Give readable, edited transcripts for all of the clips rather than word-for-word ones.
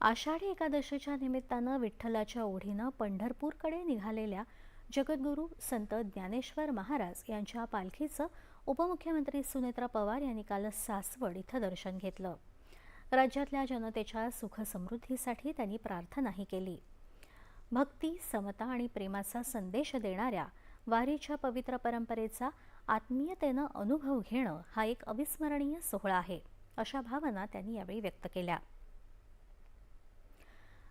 आषाढी एकादशीच्या निमित्तानं विठ्ठलाच्या ओढीनं पंढरपूरकडे निघालेल्या जगद्गुरू संत ज्ञानेश्वर महाराज यांच्या पालखीचं उपमुख्यमंत्री सुनेत्रा पवार यांनी काल सासवड इथं दर्शन घेतलं। राज्यातल्या जनतेच्या सुखसमृद्धीसाठी त्यांनी प्रार्थनाही केली। भक्ती, समता आणि प्रेमाचा संदेश देणाऱ्या वारीच्या पवित्र परंपरेचा आत्मीयतेनं अनुभव घेणं हा एक अविस्मरणीय सोहळा आहे, अशा भावना त्यांनी यावेळी व्यक्त केल्या।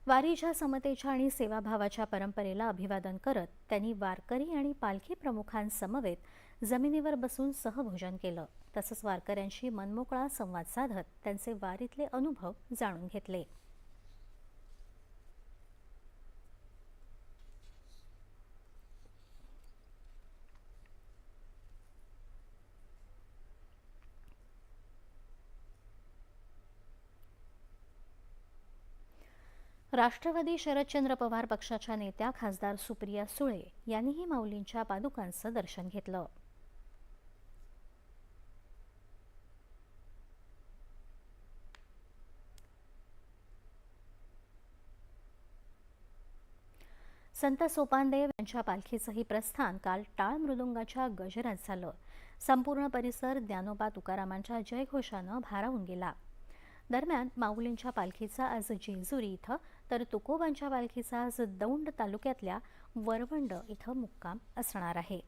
वारीच्या समतेच्या आणि सेवाभावाच्या परंपरेला अभिवादन करत त्यांनी वारकरी आणि पालखी प्रमुखांसमवेत जमिनीवर बसून सहभोजन केलं। तसंच वारकऱ्यांशी मनमोकळा संवाद साधत त्यांचे वारीतले अनुभव जाणून घेतले। राष्ट्रवादी शरदचंद्र पवार पक्षाच्या नेत्या खासदार सुप्रिया सुळे यांनीही माऊलींच्या पादुकांचं दर्शन घेतलं। संत सोपानदेव यांच्या पालखीचंही प्रस्थान काल टाळ मृदुंगाच्या गजरात झालं। संपूर्ण परिसर ज्ञानोबा तुकारामांच्या जयघोषानं भारावून गेला। दरम्यान माऊलींच्या पालखीचा आज जेजुरी इथं तर तुकोबांच्या पालखीचा आज दौंड तालुक्यातल्या वरवंड इथं मुक्काम असणार आहे।